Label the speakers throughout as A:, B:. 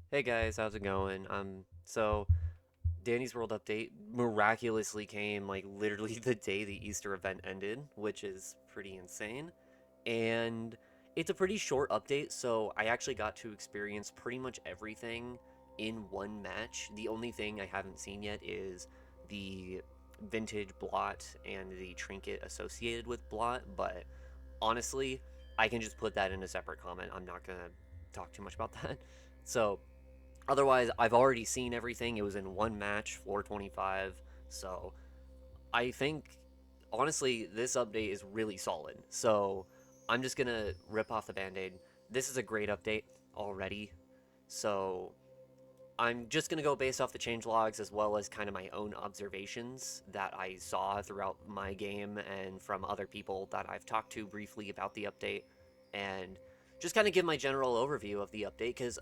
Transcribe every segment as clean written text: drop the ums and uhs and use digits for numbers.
A: Hey guys, how's it going? So Danny's World update miraculously came like literally the day the Easter event ended, which is pretty insane. And it's a pretty short update, so I actually got to experience pretty much everything in one match. The only thing I haven't seen yet is the vintage Blot and the trinket associated with Blot, but honestly, I can just put that in a separate comment. I'm not gonna talk too much about that. So, otherwise, I've already seen everything. It was in one match, floor 25. So I think, honestly, this update is really solid. So I'm just going to rip off the band aid. This is a great update already. So I'm just going to go based off the change logs as well as kind of my own observations that I saw throughout my game and from other people that I've talked to briefly about the update. And just kind of give my general overview of the update because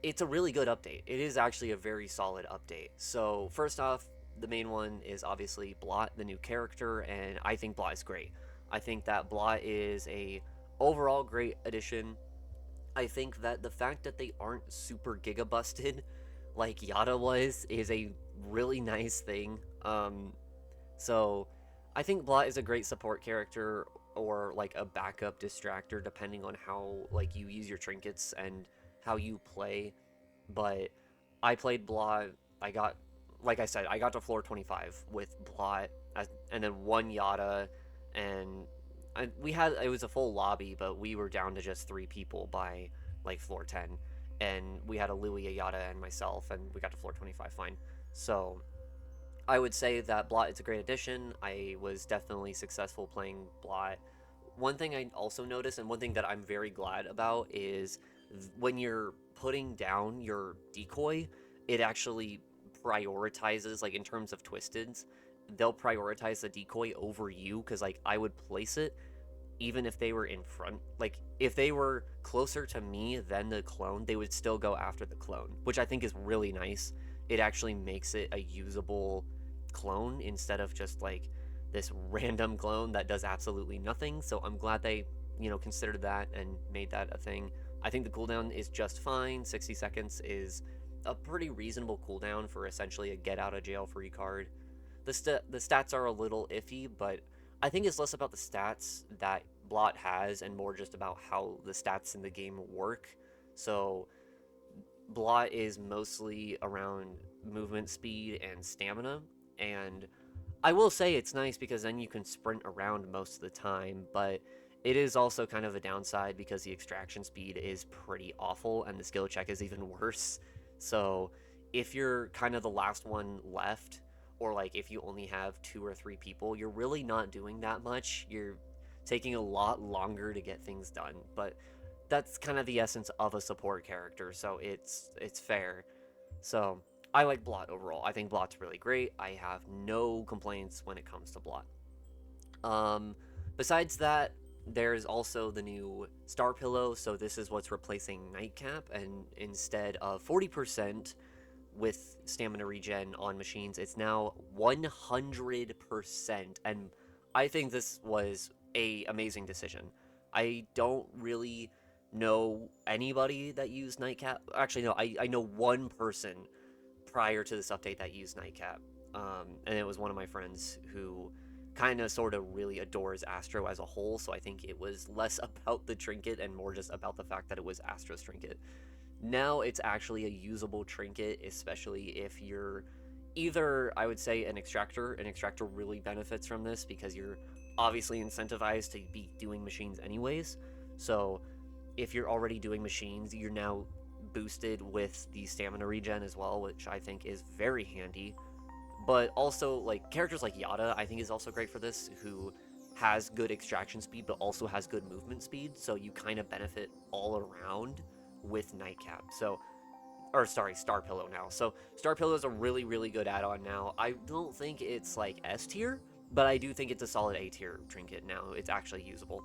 A: it's a really good update. It is actually a very solid update. So, first off, the main one is obviously Blot, the new character, and I think Blot is great. I think that Blot is a overall great addition. I think that the fact that they aren't super giga busted like Yada was is a really nice thing. So I think Blot is a great support character or like a backup distractor depending on how like you use your trinkets and how you play. But I played Blot. I got, like I said, I got to floor 25 with Blot, and then one Yada, and we had it was a full lobby, but we were down to just three people by like floor 10, and we had a Louis, a Yada, and myself, and we got to floor 25 fine. So I would say that Blot is a great addition. I was definitely successful playing Blot. One thing I also noticed, and one thing that I'm very glad about, is when you're putting down your decoy, it actually prioritizes, like in terms of twisteds, they'll prioritize the decoy over you because, like, I would place it even if they were in front. Like, if they were closer to me than the clone, they would still go after the clone, which I think is really nice. It actually makes it a usable clone instead of just like this random clone that does absolutely nothing. So I'm glad they, considered that and made that a thing. I think the cooldown is just fine. 60 seconds is a pretty reasonable cooldown for essentially a get out of jail free card. The stats are a little iffy, but I think it's less about the stats that Blot has and more just about how the stats in the game work. So Blot is mostly around movement speed and stamina, and I will say it's nice because then you can sprint around most of the time, but it is also kind of a downside because the extraction speed is pretty awful and the skill check is even worse. So if you're kind of the last one left, or like if you only have two or three people, you're really not doing that much. You're taking a lot longer to get things done, but that's kind of the essence of a support character, so it's fair. So I like Blot overall. I think Blot's really great. I have no complaints when it comes to Blot. Um, Besides that, there's also the new Star Pillow. So this is what's replacing Nightcap, and instead of 40% with stamina regen on machines, it's now 100%. And I think this was a amazing decision. I don't really know anybody that used Nightcap. Actually, no, I know one person prior to this update that used Nightcap. And it was one of my friends who kind of sort of really adores Astro as a whole, so I think it was less about the trinket and more just about the fact that it was Astro's trinket. Now it's actually a usable trinket, especially if you're either, I would say, an extractor. An extractor really benefits from this because you're obviously incentivized to be doing machines anyways. So if you're already doing machines, you're now boosted with the stamina regen as well, which I think is very handy. But also, like, characters like Yada, I think is also great for this, who has good extraction speed, but also has good movement speed, so you kind of benefit all around with Nightcap. So, or sorry, Star Pillow now. So, Star Pillow is a really, really good add on now. I don't think it's like S tier, but I do think it's a solid A tier trinket now. It's actually usable.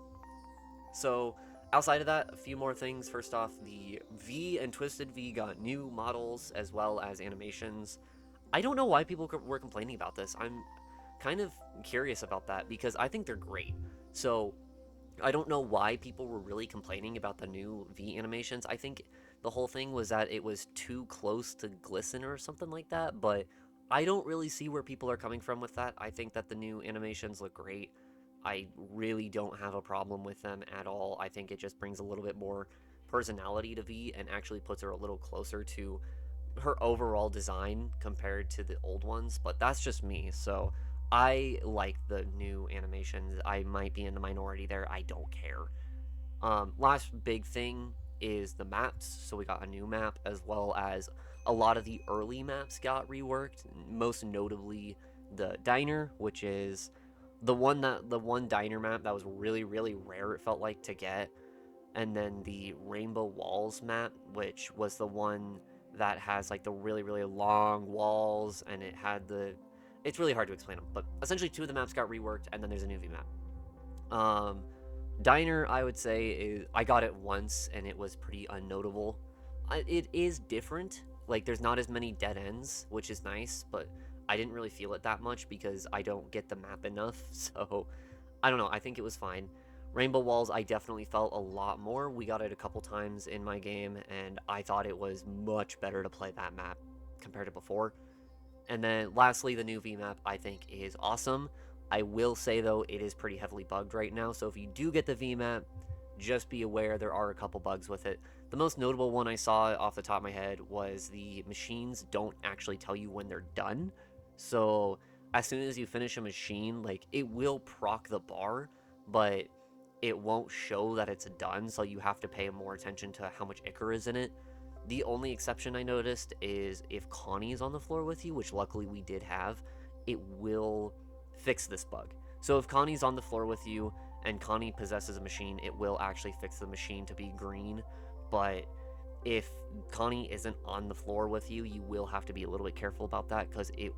A: So, outside of that, a few more things. First off, the V and Twisted V got new models as well as animations. I don't know why people were complaining about this. I'm kind of curious about that because I think they're great. So, I don't know why people were really complaining about the new V animations. I think the whole thing was that it was too close to glisten or something like that, but I don't really see where people are coming from with that. I think that the new animations look great. I really don't have a problem with them at all. I think it just brings a little bit more personality to V and actually puts her a little closer to her overall design compared to the old ones, but that's just me. So I like the new animations. I might be in the minority there. I don't care. Last big thing is the maps. So we got a new map as well as a lot of the early maps got reworked. Most notably, the diner, which is the one diner map that was really rare. It felt like to get, and then the Rainbow Walls map, which was the one that has like the really long walls, and it had the. It's really hard to explain them, but essentially two of the maps got reworked, and then there's a new V map. Um, Diner, I would say, is I got it once, and it was pretty unnotable. It is different. Like there's not as many dead ends, which is nice, but I didn't really feel it that much because I don't get the map enough. So I don't know. I think it was fine. Rainbow Walls, I definitely felt a lot more. We got it a couple times in my game, and I thought it was much better to play that map compared to before. And then lastly, the new VMAP I think is awesome. I will say though, it is pretty heavily bugged right now, so if you do get the VMAP, just be aware there are a couple bugs with it. The most notable one I saw off the top of my head was the machines don't actually tell you when they're done. So as soon as you finish a machine, like it will proc the bar, but it won't show that it's done, so you have to pay more attention to how much ichor is in it. The only exception I noticed is if Connie's on the floor with you, which luckily we did have, it will fix this bug. So if Connie's on the floor with you and Connie possesses a machine, it will actually fix the machine to be green. But if Connie isn't on the floor with you, you will have to be a little bit careful about that because it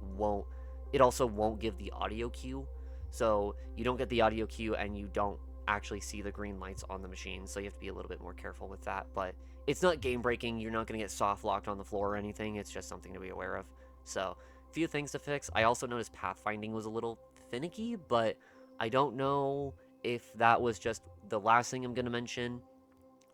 A: also won't give the audio cue. So you don't get the audio cue and you don't actually see the green lights on the machine. So you have to be a little bit more careful with that. But it's not game breaking. You're not going to get soft locked on the floor or anything. It's just something to be aware of. So a few things to fix. I also noticed pathfinding was a little finicky, but I don't know if that was just the last thing I'm going to mention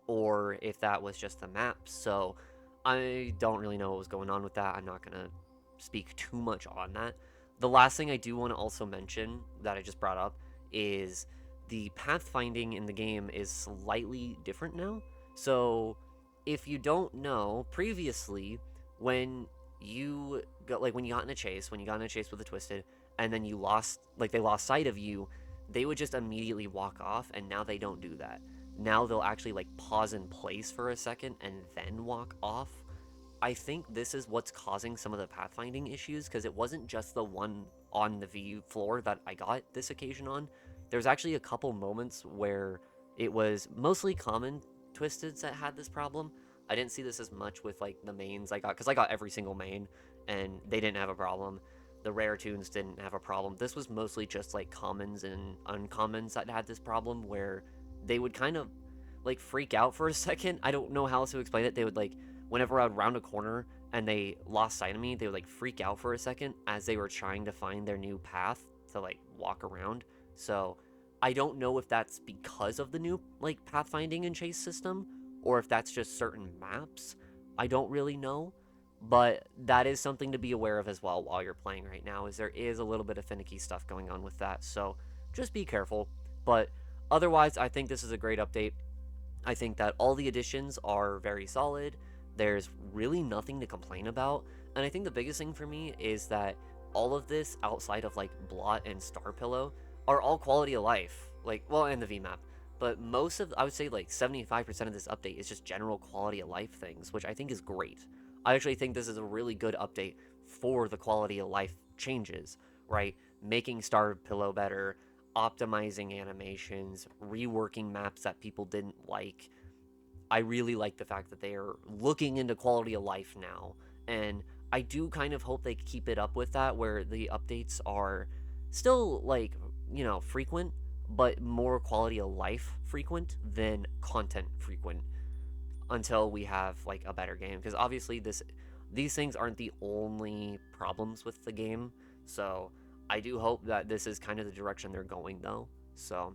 A: or if that was just the map. So I don't really know what was going on with that. I'm not going to speak too much on that. The last thing I do want to also mention that I just brought up is the pathfinding in the game is slightly different now. So if you don't know, previously when you got when you got in a chase, when you got in a chase with a twisted, and then you lost, they lost sight of you, they would just immediately walk off, and now they don't do that. Now they'll actually pause in place for a second and then walk off. I think this is what's causing some of the pathfinding issues, because it wasn't just the one on the V floor that I got this occasion on. There's actually a couple moments where it was mostly common twisteds that had this problem. I didn't see this as much with the mains I got, because I got every single main and they didn't have a problem. The rare tunes didn't have a problem. This was mostly just commons and uncommons that had this problem, where they would kind of freak out for a second. I don't know how else to explain it. They would whenever I would round a corner and they lost sight of me, they would freak out for a second as they were trying to find their new path to walk around. So I don't know if that's because of the new pathfinding and chase system, or if that's just certain maps. I don't really know, but that is something to be aware of as well while you're playing right now, is there is a little bit of finicky stuff going on with that. So just be careful. But otherwise, I think this is a great update. I think that all the additions are very solid. There's really nothing to complain about. And I think the biggest thing for me is that all of this, outside of Blot and Star Pillow, are all quality of life. And the VMAP. But most of, I would say 75% of this update is just general quality of life things, which I think is great. I actually think this is a really good update for the quality of life changes, right? Making Star Pillow better, optimizing animations, reworking maps that people didn't like. I really like the fact that they are looking into quality of life now. And I do kind of hope they keep it up with that, where the updates are still frequent, but more quality of life frequent than content frequent, until we have a better game. Because obviously these things aren't the only problems with the game. So I do hope that this is kind of the direction they're going though. So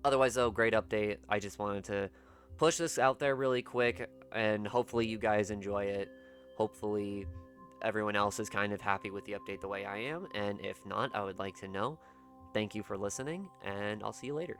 A: otherwise though, great update. I just wanted to push this out there really quick, and hopefully you guys enjoy it. Hopefully everyone else is kind of happy with the update the way I am, and if not, I would like to know. Thank you for listening, and I'll see you later.